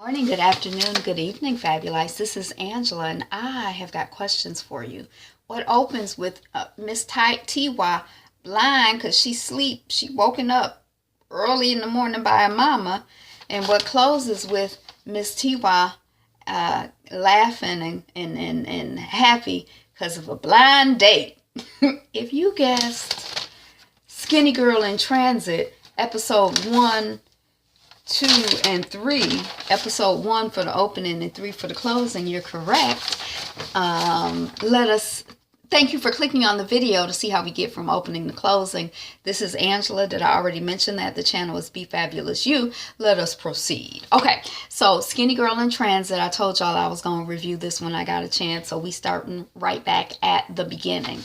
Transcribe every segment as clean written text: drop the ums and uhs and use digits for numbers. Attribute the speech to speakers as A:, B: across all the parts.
A: Morning, good afternoon, good evening, Fabulous. This is Angela, and I have got questions for you. What opens with Miss Tiwa blind because she woken up early in the morning by her mama, and what closes with Miss Tiwa laughing and happy because of a blind date? If you guessed Skinny Girl in Transit, episode 1, 2, and 3, episode 1 for the opening and 3 for the closing, you're correct. Thank you for clicking on the video to see how we get from opening to closing. This is Angela. Did I already mention that? The channel is Be Fabulous You. Let us proceed. Okay, so Skinny Girl in Transit. I told y'all I was going to review this when I got a chance, so we starting right back at the beginning.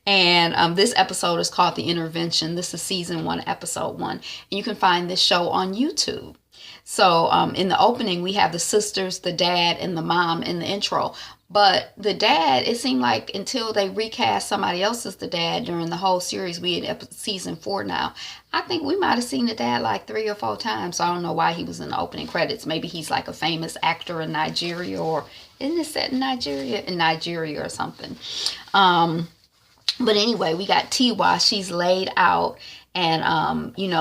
A: And this episode is called The Intervention. This is season 1, episode 1. And you can find this show on YouTube. So in the opening, we have the sisters, the dad, and the mom in the intro. But the dad, it seemed like until they recast somebody else as the dad during the whole series, we had season 4 now. I think we might have seen the dad like 3 or 4 times. So I don't know why he was in the opening credits. Maybe he's like a famous actor in Nigeria, or isn't it set in Nigeria? In Nigeria or something. But anyway, we got Tiwa. She's laid out and,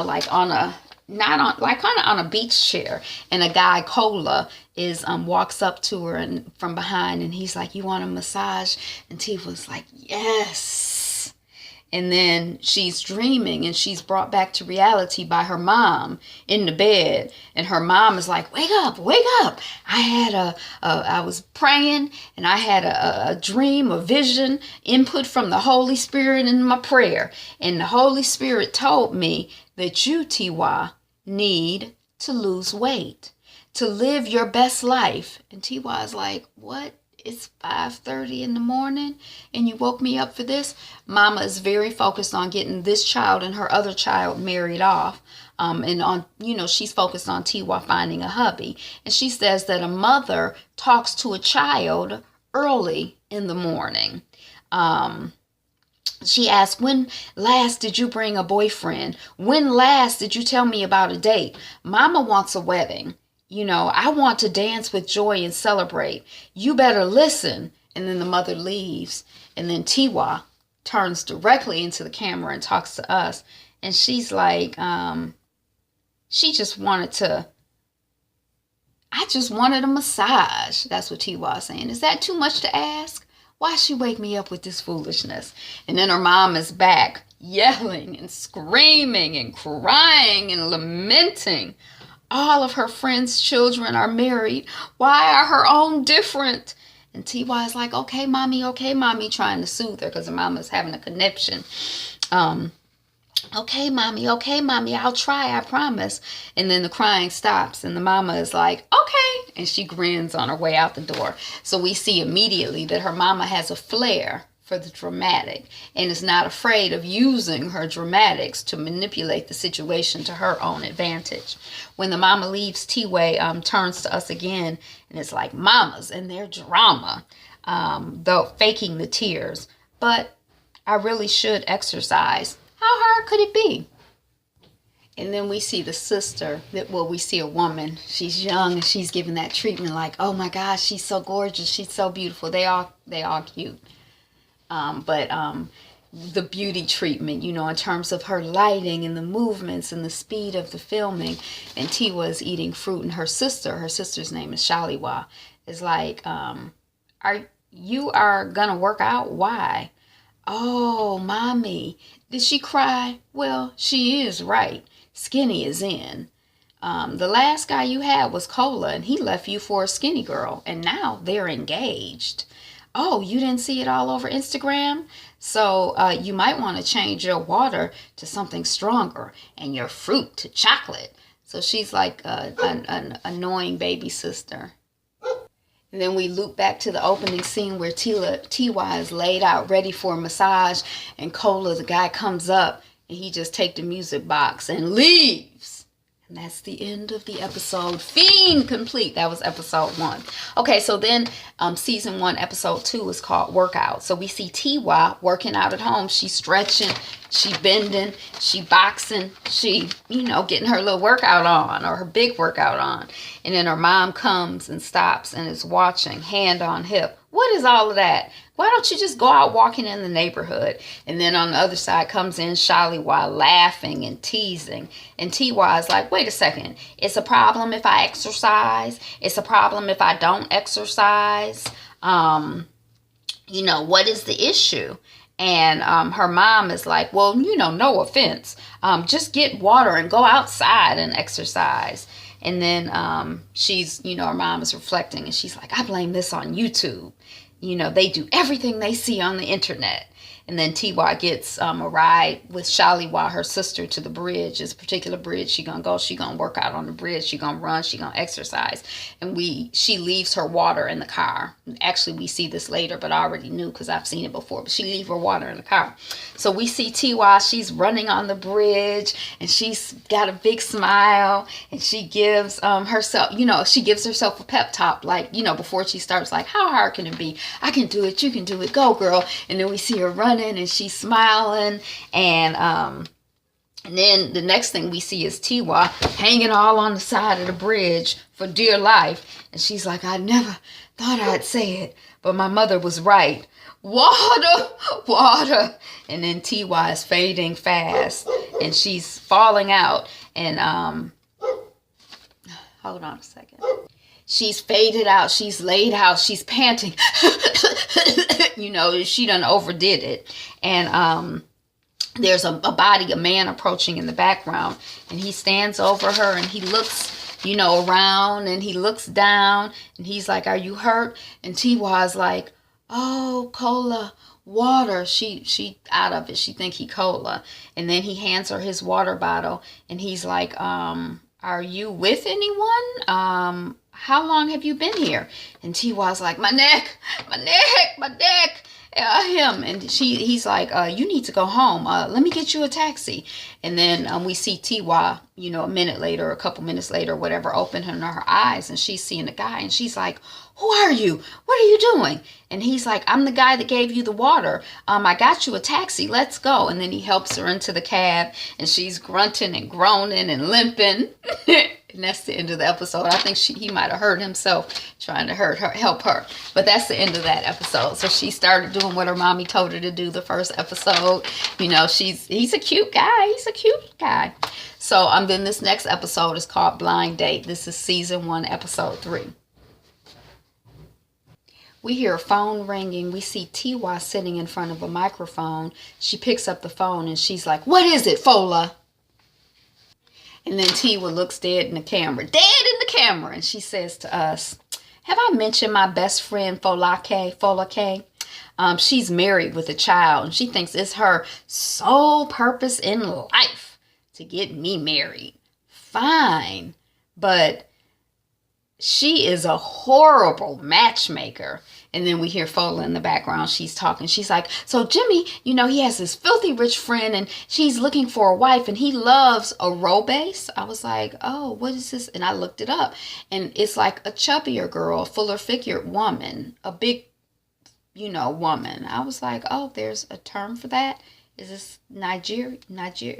A: like on a, not on, like kind of on a beach chair. And a guy, Cola, walks up to her and from behind, and he's like, "You want a massage?" And Tiwa's like, "Yes." And then she's dreaming, and she's brought back to reality by her mom in the bed. And her mom is like, "Wake up, wake up. I was praying, and I had a dream, a vision, input from the Holy Spirit in my prayer. And the Holy Spirit told me that you, Tiwa, need to lose weight, to live your best life." And Tiwa is like, "What? It's 5:30 in the morning and you woke me up for this?" Mama is very focused on getting this child and her other child married off. And on, she's focused on Tiwa finding a hubby. And she says that a mother talks to a child early in the morning. She asked, "When last did you bring a boyfriend? When last did you tell me about a date? Mama wants a wedding. I want to dance with joy and celebrate. You better listen." And then the mother leaves. And then Tiwa turns directly into the camera and talks to us. And she's like, she just wanted I just wanted a massage. That's what Tiwa is saying. "Is that too much to ask? Why she wake me up with this foolishness?" And then her mom is back yelling and screaming and crying and lamenting. All of her friends' children are married. Why are her own different? And Tiwa is like, okay, mommy, trying to soothe her because her mama's having a conniption. Okay, mommy, I'll try, I promise." And then the crying stops, and the mama is like, "Okay." And she grins on her way out the door. So we see immediately that her mama has a flair for the dramatic and is not afraid of using her dramatics to manipulate the situation to her own advantage. When the mama leaves, Tiwa turns to us again, and it's like mamas and their drama, though faking the tears. "But I really should exercise. How hard could it be?" And then we see the sister, we see a woman. She's young and she's giving that treatment like, "Oh my gosh, she's so gorgeous, she's so beautiful." They all cute. But the beauty treatment, in terms of her lighting and the movements and the speed of the filming. And Tiwa is eating fruit, and her sister's name is Shaliwa, is like, you are gonna work out? Why?" "Oh, mommy, did she cry?" "Well, she is right. Skinny is in. The last guy you had was Cola, and he left you for a skinny girl, and now they're engaged. Oh, you didn't see it all over Instagram? So you might want to change your water to something stronger and your fruit to chocolate." So she's like an annoying baby sister. And then we loop back to the opening scene where Tiwa is laid out ready for a massage, and Cola, the guy, comes up and he just take the music box and leaves. And that's the end of the episode. Fiend complete. That was episode 1. Okay, so then season 1, episode 2 is called Workout. So we see T.Y. working out at home. She's stretching, she bending, she boxing, she, getting her little workout on, or her big workout on. And then her mom comes and stops and is watching, hand on hip. What is all of that? Why don't you just go out walking in the neighborhood? And then on the other side comes in Shaliwa laughing and teasing. And T.Y. is like, wait a second. It's a problem if I exercise. It's a problem if I don't exercise. What is the issue? And her mom is like, well, no offense. Just get water and go outside and exercise. And then her mom is reflecting and she's like, I blame this on YouTube. They do everything they see on the internet. And then T.Y. gets a ride with Shaliwa, her sister, to the bridge. It's a particular bridge she gonna go. She gonna work out on the bridge. She gonna run. She gonna exercise. And she leaves her water in the car. Actually, we see this later, but I already knew because I've seen it before. But she leaves her water in the car. So we see T.Y. She's running on the bridge, and she's got a big smile, and she gives herself, she gives herself a pep talk, like, before she starts, like, how hard can it be? I can do it. You can do it. Go, girl. And then we see her running. And she's smiling, and then the next thing we see is T.Y. hanging all on the side of the bridge for dear life, and she's like, I never thought I'd say it, but my mother was right. Water, water. And then T.Y. is fading fast, and she's falling out, and hold on a second. She's faded out. She's laid out. She's panting. She done overdid it. And there's a body, a man approaching in the background. And he stands over her and he looks, around, and he looks down. And he's like, are you hurt? And T.Y.'s like, oh, cola, water. She out of it. She think he cola. And then he hands her his water bottle. And he's like, are you with anyone? How long have you been here? And T.Y.'s like, my neck. Him. And he's like, you need to go home. Let me get you a taxi. And then we see T.Y., a minute later, a couple minutes later, whatever, open her eyes, and she's seeing the guy, and she's like, who are you? What are you doing? And he's like, I'm the guy that gave you the water. I got you a taxi. Let's go. And then he helps her into the cab, and she's grunting and groaning and limping. And that's the end of the episode. I think he might have hurt himself trying to help her. But that's the end of that episode. So she started doing what her mommy told her to do the first episode. He's a cute guy. So then this next episode is called Blind Date. This is season 1, episode 3. We hear a phone ringing. We see T.Y. sitting in front of a microphone. She picks up the phone and she's like, what is it, Fola? And then T.Y. looks dead in the camera. And she says to us, have I mentioned my best friend Fola K? She's married with a child, and she thinks it's her sole purpose in life to get me married. Fine, but she is a horrible matchmaker. And then we hear Fola in the background. She's talking. She's like, so Jimmy, he has this filthy rich friend, and she's looking for a wife, and he loves aerobase. I was like, oh, what is this? And I looked it up, and it's like a chubbier girl, fuller figured woman, a big, woman. I was like, oh, there's a term for that. Is this Nigeria?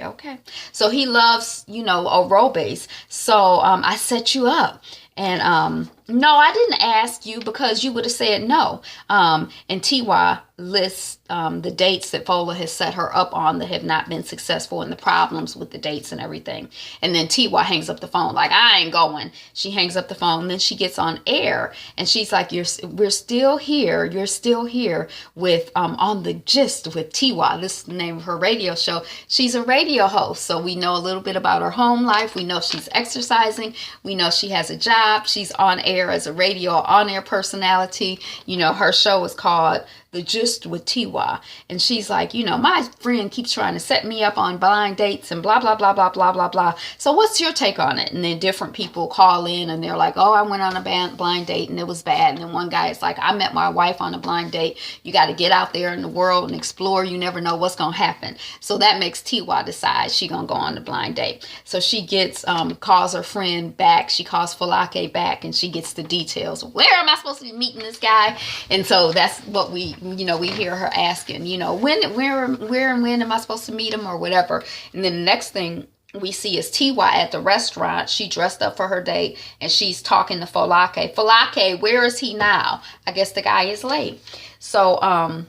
A: Okay. So he loves, aerobase. So I set you up. And no, I didn't ask you because you would have said no. And T.Y. lists the dates that Fola has set her up on that have not been successful, and the problems with the dates and everything. And then T.Y. hangs up the phone like, I ain't going. She hangs up the phone. Then she gets on air and she's like, we're still here. You're still here with On the Gist with T.Y. This is the name of her radio show. She's a radio host. So we know a little bit about her home life. We know she's exercising. We know she has a job. She's on air as a radio on-air personality. Her show is called the gist with Tiwa. And she's like, you know, my friend keeps trying to set me up on blind dates and blah, blah, blah, blah, blah, blah, blah. So what's your take on it? And then different people call in and they're like, oh, I went on a blind date and it was bad. And then one guy is like, I met my wife on a blind date. You got to get out there in the world and explore. You never know what's going to happen. So that makes Tiwa decide she going to go on the blind date. So she gets, calls her friend back. She calls Falake back and she gets the details. Where am I supposed to be meeting this guy? And so that's what we hear her asking, where and when am I supposed to meet him or whatever. And then the next thing we see is Tiwa at the restaurant. She dressed up for her date and she's talking to Falake. Falake, where is he now? I guess the guy is late. So,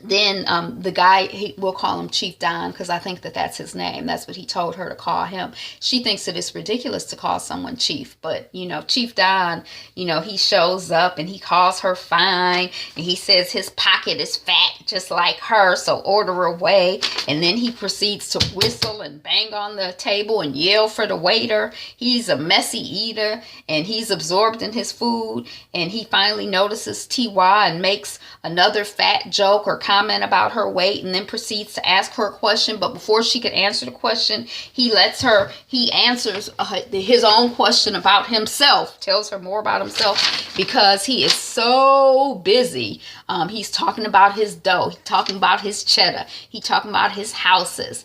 A: then the guy, we'll call him Chief Don because I think that's his name. That's what he told her to call him. She thinks that it's ridiculous to call someone Chief. But, Chief Don, he shows up and he calls her fine. And he says his pocket is fat just like her, so order away. And then he proceeds to whistle and bang on the table and yell for the waiter. He's a messy eater and he's absorbed in his food. And he finally notices Tiwa and makes another fat joke or comment about her weight and then proceeds to ask her a question. But before she could answer the question, he answers his own question about himself, tells her more about himself because he is so busy. He's talking about his dough. He's talking about his cheddar. He's talking about his houses.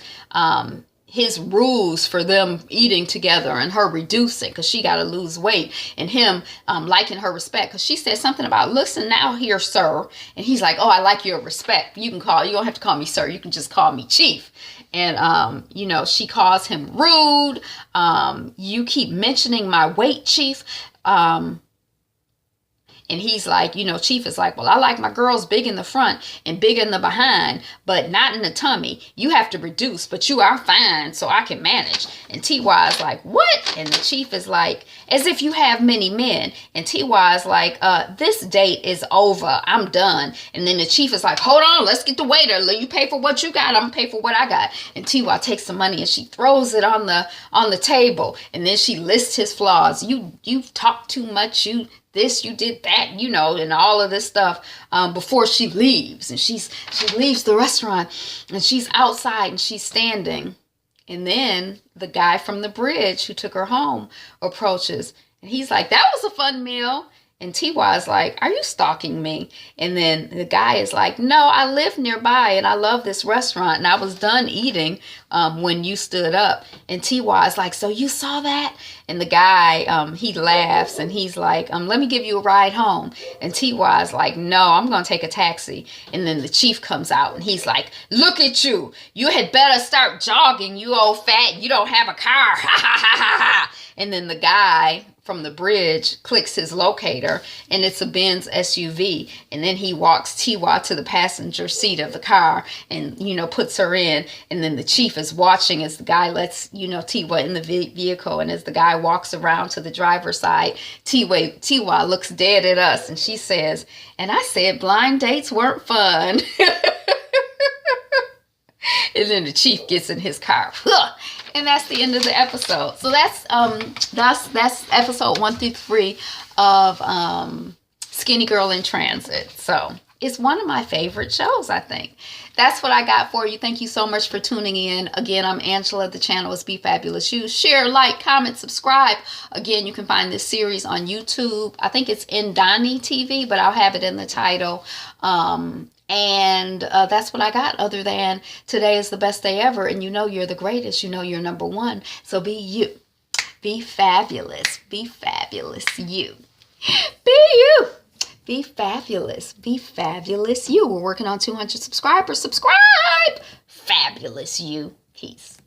A: His rules for them eating together and her reducing because she got to lose weight and him liking her respect because she said something about listen now here, sir. And he's like, oh, I like your respect. You don't have to call me sir. You can just call me chief. And, she calls him rude. You keep mentioning my weight, chief. And he's like, Chief is like, well, I like my girls big in the front and big in the behind, but not in the tummy. You have to reduce, but you are fine, so I can manage. And T.Y. is like, what? And the Chief is like, as if you have many men. And T.Y. is like, this date is over. I'm done. And then the Chief is like, hold on, let's get the waiter. You pay for what you got. I'm going to pay for what I got. And T.Y. takes the money and she throws it on the table. And then she lists his flaws. You talk too much. You this, you did that, and all of this stuff before she leaves. And she leaves the restaurant and she's outside and she's standing. And then the guy from the bridge who took her home approaches and he's like, that was a fun meal. And T.Y. is like, are you stalking me? And then the guy is like, no, I live nearby and I love this restaurant. And I was done eating when you stood up. And T.Y. is like, so you saw that? And the guy, he laughs and he's like, let me give you a ride home. And T.Y. is like, no, I'm going to take a taxi. And then the Chief comes out and he's like, look at you. You had better start jogging, you old fat. You don't have a car. Ha ha ha ha ha. And then the guy from the bridge clicks his locator and it's a Benz SUV. And then he walks T.Y. to the passenger seat of the car and, puts her in. And then the Chief is watching as the guy lets, T.Y. in the vehicle. And as the guy walks around to the driver's side, T.Y. looks dead at us and she says, and I said blind dates weren't fun. And then the Chief gets in his car. And that's the end of the episode. So that's episode 1 through 3 of Skinny Girl in Transit. So it's one of my favorite shows, I think. That's what I got for you. Thank you so much for tuning in. Again, I'm Angela. The channel is Be Fabulous You. Share, like, comment, subscribe. Again, you can find this series on YouTube. I think it's NdaniTV, but I'll have it in the title. And that's what I got, other than today is the best day ever. And you're the greatest. You're number one. So be you. Be fabulous. Be fabulous you. Be you. Be fabulous. Be fabulous you. We're working on 200 subscribers. Subscribe. Fabulous you. Peace.